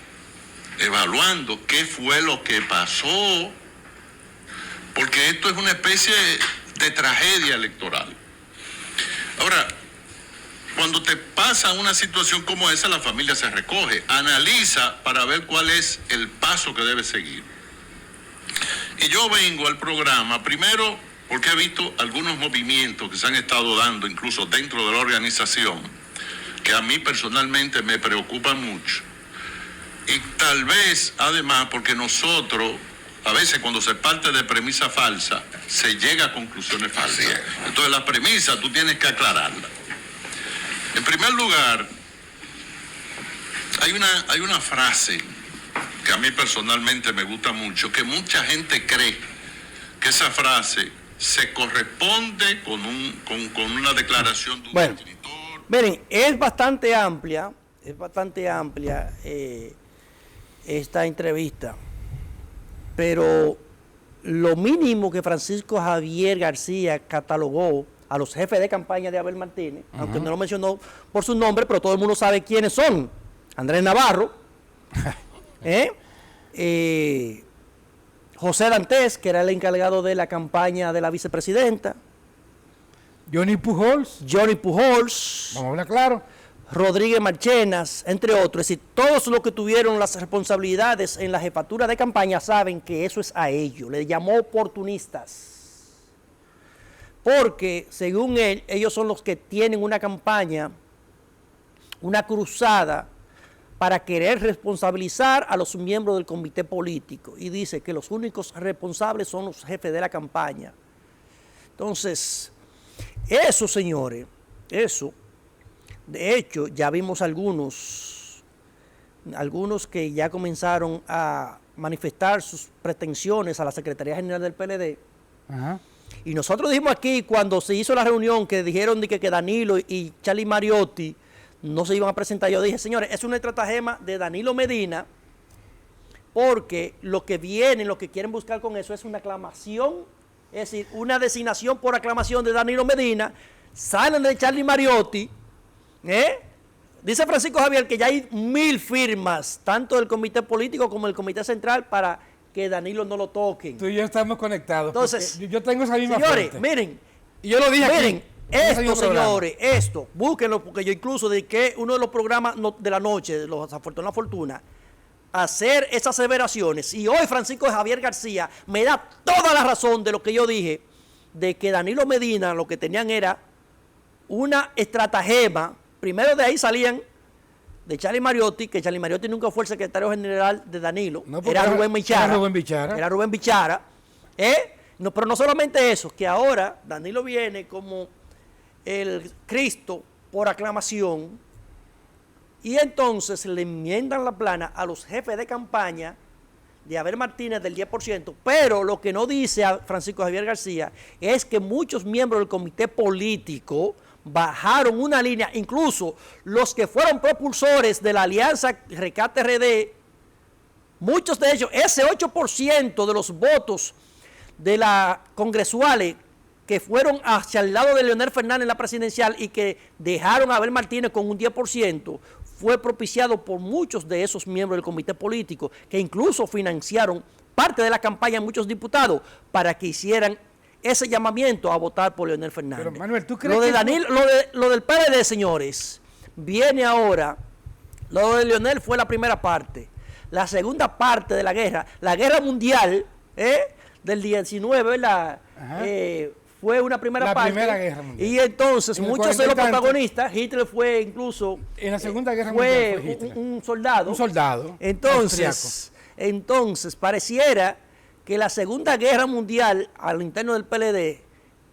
Speaker 9: evaluando qué fue lo que pasó, porque esto es una especie de tragedia electoral. Ahora, cuando te pasa una situación como esa, la familia se recoge, analiza para ver cuál es el paso que debe seguir. Y yo vengo al programa, primero, porque he visto algunos movimientos que se han estado dando, incluso dentro de la organización, que a mí personalmente me preocupan mucho. Y tal vez, además, porque nosotros, a veces cuando se parte de premisa falsa, se llega a conclusiones falsas. Entonces la premisa tú tienes que aclararla. En primer lugar, hay una frase que a mí personalmente me gusta mucho, que mucha gente cree que esa frase se corresponde con una declaración de un escritor.
Speaker 1: Miren, es bastante amplia esta entrevista, pero lo mínimo que Francisco Javier García catalogó a los jefes de campaña de Abel Martínez, aunque no lo mencionó por su nombre, pero todo el mundo sabe quiénes son. Andrés Navarro, José Dantes, que era el encargado de la campaña de la vicepresidenta,
Speaker 2: Johnny Pujols,
Speaker 1: vamos
Speaker 2: a hablar claro,
Speaker 1: Rodríguez Marchenas, entre otros. Es decir, todos los que tuvieron las responsabilidades en la jefatura de campaña saben que eso es a ellos. Le llamó oportunistas. Porque, según él, ellos son los que tienen una campaña, una cruzada, para querer responsabilizar a los miembros del comité político. Y dice que los únicos responsables son los jefes de la campaña. Entonces, eso, señores, eso, de hecho, ya vimos algunos que ya comenzaron a manifestar sus pretensiones a la Secretaría General del PLD.
Speaker 2: Ajá.
Speaker 1: Y nosotros dijimos aquí, cuando se hizo la reunión, que dijeron que Danilo y Charlie Mariotti no se iban a presentar. Yo dije, señores, es una estratagema de Danilo Medina, porque lo que vienen, lo que quieren buscar con eso es una aclamación, es decir, una designación por aclamación de Danilo Medina. Salen de Charlie Mariotti, dice Francisco Javier que ya hay 1000 firmas, tanto del comité político como del comité central, para que Danilo no lo toquen.
Speaker 2: Tú y yo estamos conectados.
Speaker 1: Entonces,
Speaker 2: yo tengo esa misma
Speaker 1: señores,
Speaker 2: fuente.
Speaker 1: miren,
Speaker 2: y yo lo dije
Speaker 1: miren,
Speaker 2: aquí.
Speaker 1: esto, señores, esto, búsquenlo, porque yo incluso dediqué uno de los programas de la noche, de los Afortunados Fortuna, a hacer esas aseveraciones. Y hoy Francisco Javier García me da toda la razón de lo que yo dije, de que Danilo Medina lo que tenían era una estratagema. Primero de ahí salían de Charlie Mariotti, que Charlie Mariotti nunca fue el secretario general de Danilo, era Rubén Bichara. Era Rubén Bichara. No, pero no solamente eso, que ahora Danilo viene como el Cristo por aclamación, y entonces le enmiendan la plana a los jefes de campaña de Abel Martínez del 10%, pero lo que no dice a Francisco Javier García es que muchos miembros del comité político bajaron una línea, incluso los que fueron propulsores de la alianza Rescate RD, muchos de ellos, ese 8% de los votos de la congresuales que fueron hacia el lado de Leonel Fernández en la presidencial y que dejaron a Abel Martínez con un 10%, fue propiciado por muchos de esos miembros del comité político, que incluso financiaron parte de la campaña de muchos diputados para que hicieran ese llamamiento a votar por Leonel Fernández.
Speaker 2: Pero, Manuel, ¿tú crees
Speaker 1: lo de
Speaker 2: que
Speaker 1: Danilo, lo del PLD, señores, viene ahora. Lo de Leonel fue la primera parte. La segunda parte de la guerra mundial, del 19, ¿verdad? Fue una primera parte. La Primera Guerra Mundial. Y entonces, muchos de los protagonistas, Hitler fue incluso...
Speaker 2: En la Segunda Guerra Mundial fue Hitler.
Speaker 1: Un soldado.
Speaker 2: Un soldado.
Speaker 1: Entonces, pareciera que la Segunda Guerra Mundial, al interno del PLD,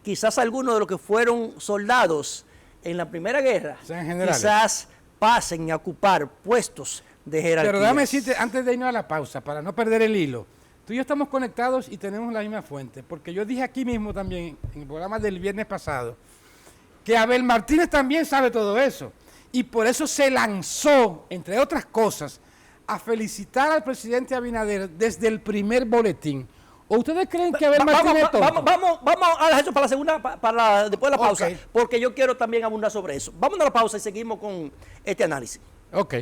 Speaker 1: quizás algunos de los que fueron soldados en la Primera Guerra, quizás pasen a ocupar puestos de jerarquía.
Speaker 2: Pero déjame decirte, antes de irnos a la pausa, para no perder el hilo, tú y yo estamos conectados y tenemos la misma fuente, porque yo dije aquí mismo también, en el programa del viernes pasado, que Abel Martínez también sabe todo eso, y por eso se lanzó, entre otras cosas, a felicitar al presidente Abinader desde el primer boletín. ¿O ustedes creen que Abel Martínez es tonto?
Speaker 1: Vamos a dejar eso para la segunda, después de la pausa, porque yo quiero también abundar sobre eso. Vamos a la pausa y seguimos con este análisis.
Speaker 2: Ok.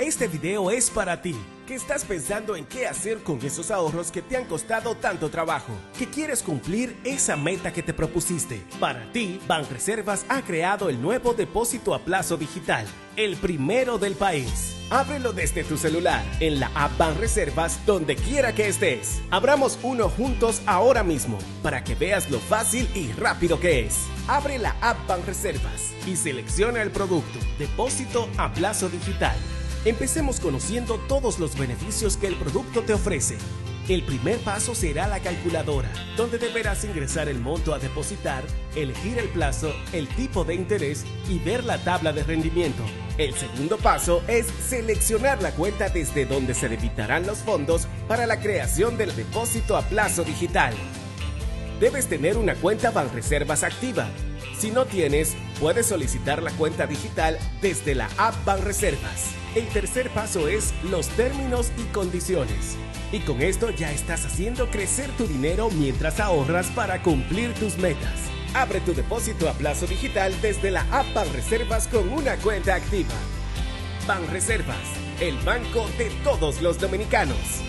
Speaker 4: Este video es para ti, que estás pensando en qué hacer con esos ahorros que te han costado tanto trabajo, que quieres cumplir esa meta que te propusiste. Para ti, Banreservas ha creado el nuevo depósito a plazo digital, el primero del país. Ábrelo desde tu celular, en la app Banreservas, donde quiera que estés. Abramos uno juntos ahora mismo, para que veas lo fácil y rápido que es. Abre la app Banreservas y selecciona el producto, depósito a plazo digital. Empecemos conociendo todos los beneficios que el producto te ofrece. El primer paso será la calculadora, donde deberás ingresar el monto a depositar, elegir el plazo, el tipo de interés y ver la tabla de rendimiento. El segundo paso es seleccionar la cuenta desde donde se debitarán los fondos para la creación del depósito a plazo digital. Debes tener una cuenta Banreservas activa. Si no tienes, puedes solicitar la cuenta digital desde la app Banreservas. El tercer paso es los términos y condiciones. Y con esto ya estás haciendo crecer tu dinero mientras ahorras para cumplir tus metas. Abre tu depósito a plazo digital desde la app Banreservas con una cuenta activa. Banreservas, el banco de todos los dominicanos.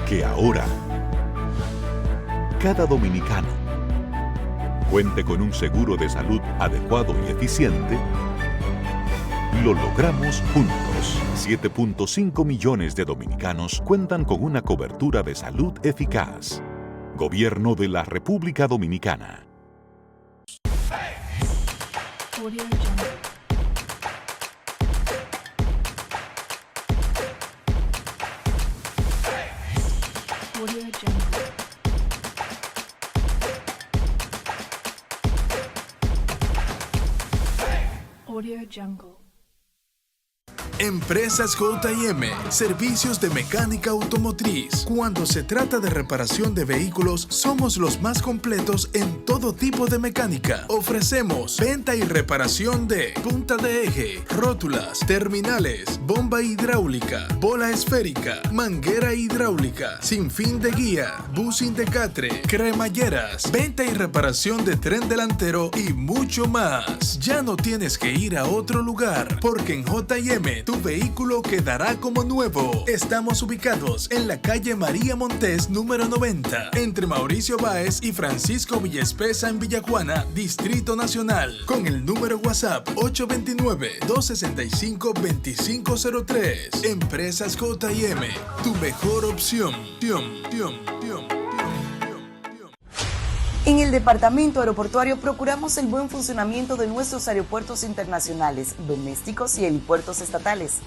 Speaker 5: Que ahora cada dominicano cuente con un seguro de salud adecuado y eficiente, lo logramos juntos. 7.5 millones de dominicanos cuentan con una cobertura de salud eficaz. Gobierno de la República Dominicana.
Speaker 6: Audio Jungle. Audio Jungle. Audio Jungle.
Speaker 7: Empresas J&M, servicios de mecánica automotriz. Cuando se trata de reparación de vehículos, somos los más completos en todo tipo de mecánica. Ofrecemos venta y reparación de punta de eje, rótulas, terminales, bomba hidráulica, bola esférica, manguera hidráulica, sinfín de guía, bushing de catre, cremalleras, venta y reparación de tren delantero y mucho más. Ya no tienes que ir a otro lugar, porque en J&M tu vehículo quedará como nuevo. Estamos ubicados en la calle María Montés, número 90, entre Mauricio Báez y Francisco Villespesa en Villajuana, Distrito Nacional, con el número WhatsApp 829-265-2503. Empresas J&M, tu mejor opción.
Speaker 8: En el Departamento Aeroportuario procuramos el buen funcionamiento de nuestros aeropuertos internacionales, domésticos y helipuertos estatales,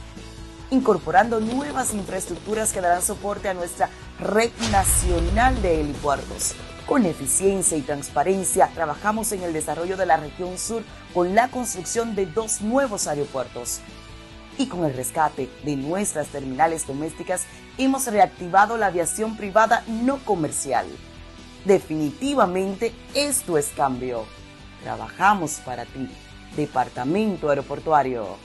Speaker 8: incorporando nuevas infraestructuras que darán soporte a nuestra red nacional de helipuertos. Con eficiencia y transparencia, trabajamos en el desarrollo de la región sur con la construcción de 2 nuevos aeropuertos. Y con el rescate de nuestras terminales domésticas, hemos reactivado la aviación privada no comercial. Definitivamente esto es cambio. Trabajamos para ti. Departamento Aeroportuario.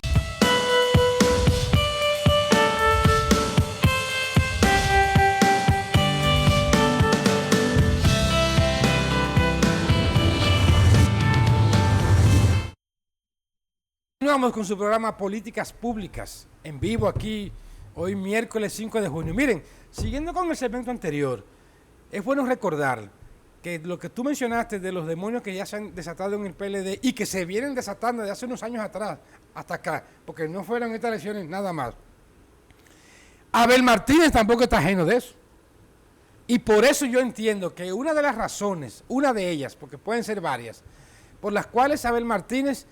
Speaker 2: Continuamos con su programa Políticas Públicas, en vivo aquí, hoy miércoles 5 de junio. Miren, siguiendo con el segmento anterior, es bueno recordar que lo que tú mencionaste de los demonios que ya se han desatado en el PLD y que se vienen desatando desde hace unos años atrás hasta acá, porque no fueron estas elecciones nada más. Abel Martínez tampoco está ajeno de eso. Y por eso yo entiendo que una de las razones, una de ellas, porque pueden ser varias, por las cuales Abel Martínez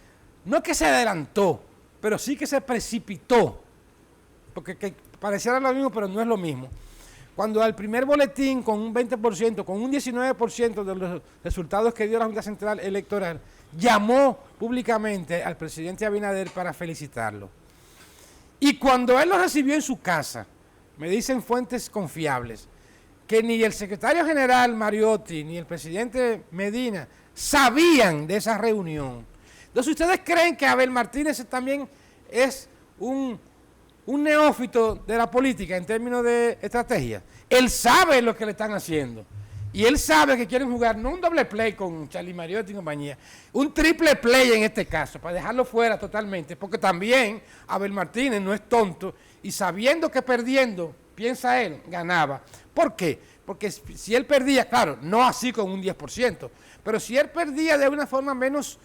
Speaker 2: no es que se adelantó, pero sí que se precipitó, porque que pareciera lo mismo, pero no es lo mismo. Cuando al primer boletín con un 20%, con un 19% de los resultados que dio la Junta Central Electoral, llamó públicamente al presidente Abinader para felicitarlo. Y cuando él lo recibió en su casa, me dicen fuentes confiables, que ni el secretario general Mariotti ni el presidente Medina sabían de esa reunión. Entonces, ¿ustedes creen que Abel Martínez también es un neófito de la política en términos de estrategia? Él sabe lo que le están haciendo. Y él sabe que quieren jugar no un doble play con Charlie Mariotti y compañía, un triple play en este caso, para dejarlo fuera totalmente, porque también Abel Martínez no es tonto y sabiendo que perdiendo, piensa él, ganaba. ¿Por qué? Porque si él perdía, claro, no así con un 10%, pero si él perdía de una forma menos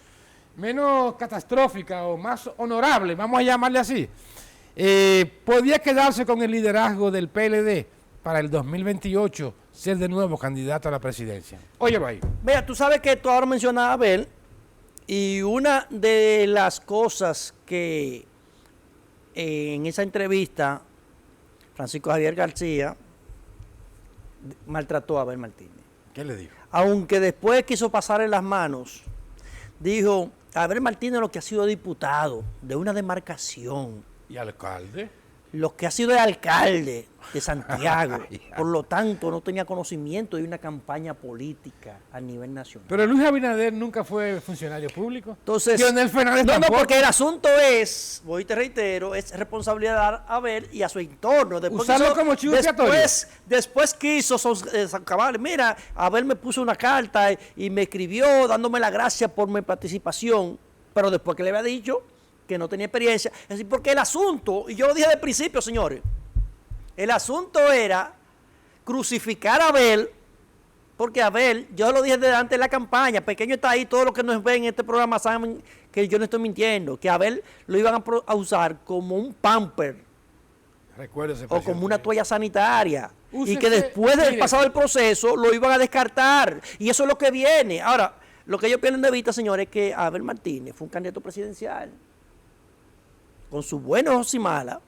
Speaker 2: catastrófica o más honorable, vamos a llamarle así, podía quedarse con el liderazgo del PLD para el 2028, ser de nuevo candidato a la presidencia. Óyelo ahí.
Speaker 1: Mira, tú sabes que tú ahora mencionas a Abel, y una de las cosas que en esa entrevista Francisco Javier García maltrató a Abel Martínez.
Speaker 2: ¿Qué le dijo?
Speaker 1: Aunque después quiso pasarle las manos, dijo, Abel Martínez lo que ha sido diputado de una demarcación.
Speaker 2: ¿Y alcalde?
Speaker 1: Lo que ha sido alcalde de Santiago. Por lo tanto, no tenía conocimiento de una campaña política a nivel nacional.
Speaker 2: Pero Luis Abinader nunca fue funcionario público.
Speaker 1: Entonces,
Speaker 2: Leonel Fernández
Speaker 1: no,
Speaker 2: tampoco.
Speaker 1: porque el asunto es, voy y te reitero, es responsabilidad de Abel y a su entorno. Después
Speaker 2: usarlo como chivo expiatorio.
Speaker 1: Después quiso acabar. Mira, Abel me puso una carta y me escribió dándome las gracias por mi participación, pero después que le había dicho que no tenía experiencia. Es decir, porque el asunto, y yo lo dije al principio, señores, el asunto era crucificar a Abel Porque Abel, yo lo dije desde antes de la campaña, Pequeño está ahí, todos los que nos ven en este programa saben que yo no estoy mintiendo, que Abel lo iban a usar como un pamper o como una toalla sanitaria. Y que después del pasado el proceso lo iban a descartar. Y eso es lo que viene. Ahora, lo que ellos pierden de vista, señores, es que Abel Martínez fue un candidato presidencial. Con sus buenos y malas,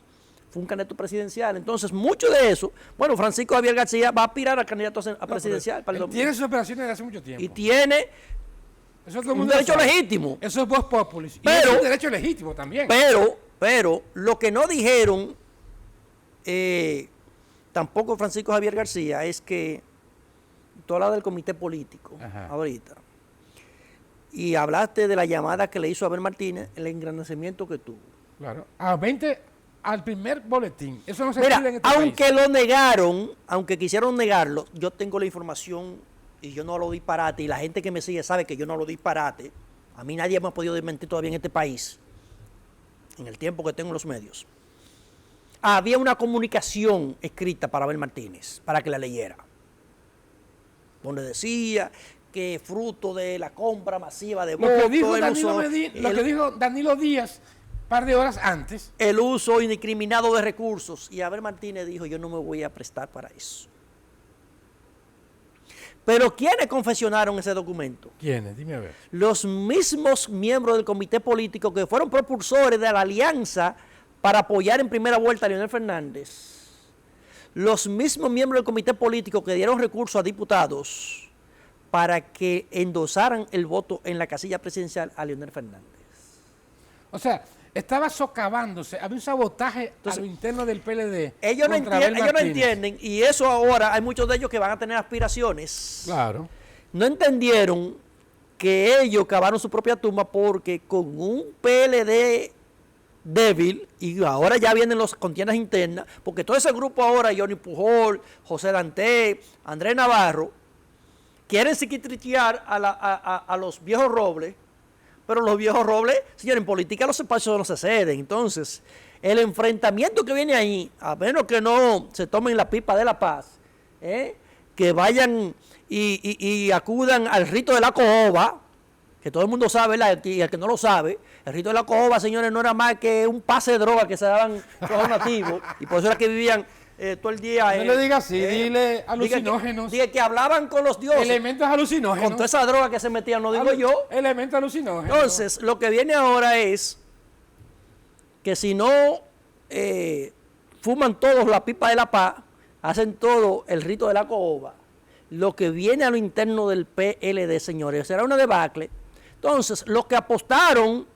Speaker 1: fue un candidato presidencial. Entonces, mucho de eso, bueno, Francisco Javier García va a aspirar a candidato a presidencial. Para el
Speaker 2: tiene sus operaciones desde hace mucho tiempo.
Speaker 1: Y tiene un derecho legítimo.
Speaker 2: Eso es voz populis.
Speaker 1: Pero,
Speaker 2: y es un derecho legítimo también.
Speaker 1: Pero, lo que no dijeron tampoco Francisco Javier García es que tú hablas del comité político ahorita. Y hablaste de la llamada que le hizo Abel Martínez, el engrandecimiento que tuvo.
Speaker 2: Claro. Al primer boletín. Eso no se
Speaker 1: Mira,
Speaker 2: escribe en este
Speaker 1: aunque
Speaker 2: país.
Speaker 1: lo negaron, aunque quisieron negarlo, yo tengo la información y yo no lo disparate. Y la gente que me sigue sabe que yo no lo disparate. A mí nadie me ha podido desmentir todavía en este país, en el tiempo que tengo en los medios. Había una comunicación escrita para Abel Martínez, para que la leyera, donde decía que fruto de la compra masiva de votos,
Speaker 2: lo que dijo Danilo Díaz un par de horas antes,
Speaker 1: el uso indiscriminado de recursos, y Abel Martínez dijo, yo no me voy a prestar para eso. Pero ¿quiénes confesionaron ese documento?
Speaker 2: ¿Quiénes? Dime a ver.
Speaker 1: Los mismos miembros del comité político que fueron propulsores de la alianza para apoyar en primera vuelta a Leonel Fernández. Los mismos miembros del comité político que dieron recursos a diputados para que endosaran el voto en la casilla presidencial a Leonel Fernández.
Speaker 2: O sea, estaba socavándose, había un sabotaje
Speaker 1: Entonces,
Speaker 2: a lo interno del PLD.
Speaker 1: Ellos no entienden, y eso ahora hay muchos de ellos que van a tener aspiraciones.
Speaker 2: Claro.
Speaker 1: No entendieron que ellos cavaron su propia tumba porque con un PLD débil, y ahora ya vienen las contiendas internas, porque todo ese grupo ahora, Johnny Pujol, José Danté, Andrés Navarro, quieren psiquitrichear a los viejos robles, pero los viejos robles, señores, en política los espacios no se ceden. Entonces, el enfrentamiento que viene ahí, a menos que no se tomen la pipa de la paz, que vayan y acudan al rito de la caoba, que todo el mundo sabe, y el que no lo sabe, el rito de la caoba, señores, no era más que un pase de droga que se daban los nativos, y por eso era que vivían todo el día.
Speaker 2: No le digas así, dile alucinógenos.
Speaker 1: Diga que hablaban con los dioses.
Speaker 2: Elementos alucinógenos.
Speaker 1: Con toda esa droga que se metían, no digo yo.
Speaker 2: Elementos alucinógenos.
Speaker 1: Entonces, lo que viene ahora es que si no fuman todos la pipa de la paz, hacen todo el rito de la caoba, lo que viene a lo interno del PLD, señores, será una debacle. Entonces, los que apostaron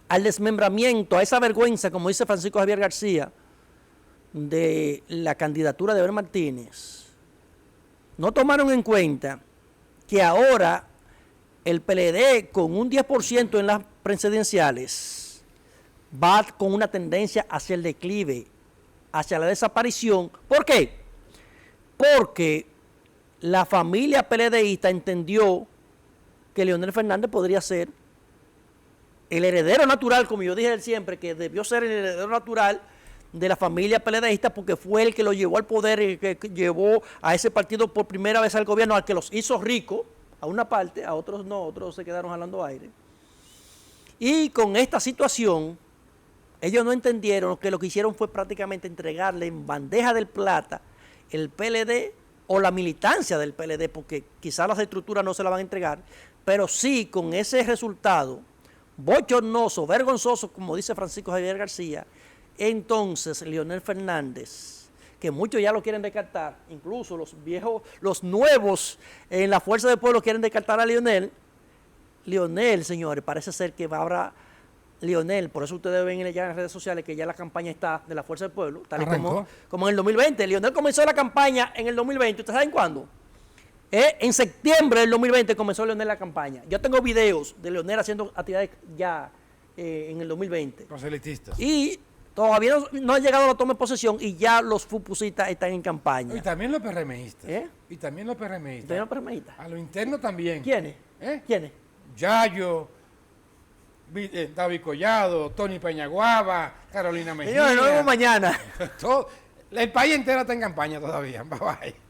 Speaker 1: al desmembramiento, a esa vergüenza, como dice Francisco Javier García, de la candidatura de Abel Martínez, no tomaron en cuenta que ahora el PLD con un 10% en las presidenciales va con una tendencia hacia el declive, hacia la desaparición. ¿Por qué? Porque la familia PLDista entendió que Leonel Fernández podría ser el heredero natural, como yo dije siempre, que debió ser el heredero natural de la familia PLDista, porque fue el que lo llevó al poder y que llevó a ese partido por primera vez al gobierno, al que los hizo ricos, a una parte, a otros no, otros se quedaron jalando aire. Y con esta situación, ellos no entendieron que lo que hicieron fue prácticamente entregarle en bandeja del plata el PLD o la militancia del PLD, porque quizás las estructuras no se la van a entregar, pero sí con ese resultado bochornoso, vergonzoso, como dice Francisco Javier García. Entonces Leonel Fernández, que muchos ya lo quieren descartar, incluso los viejos, los nuevos en la Fuerza del Pueblo quieren descartar a Leonel. Leonel, señores, parece ser que ahora Leonel, por eso ustedes ven ya en las redes sociales que ya la campaña está de la Fuerza del Pueblo, tal y como en el 2020. Leonel comenzó la campaña en el 2020, ¿ustedes saben cuándo? En septiembre del 2020 comenzó Leonel la campaña. Yo tengo videos de Leonel haciendo actividades ya en el 2020.
Speaker 2: Proselitistas.
Speaker 1: Y todavía no ha llegado a la toma de posesión y ya los fupusistas están en campaña.
Speaker 2: Y también los PRMistas. Y también los PRMistas.
Speaker 1: ¿También los PRMistas?
Speaker 2: A lo interno también.
Speaker 1: ¿Quiénes? ¿Quiénes?
Speaker 2: Yayo, David Collado, Tony Peñaguaba, Carolina Mejía.
Speaker 1: Señores, nos vemos mañana.
Speaker 2: El país entero está en campaña todavía. Bye bye.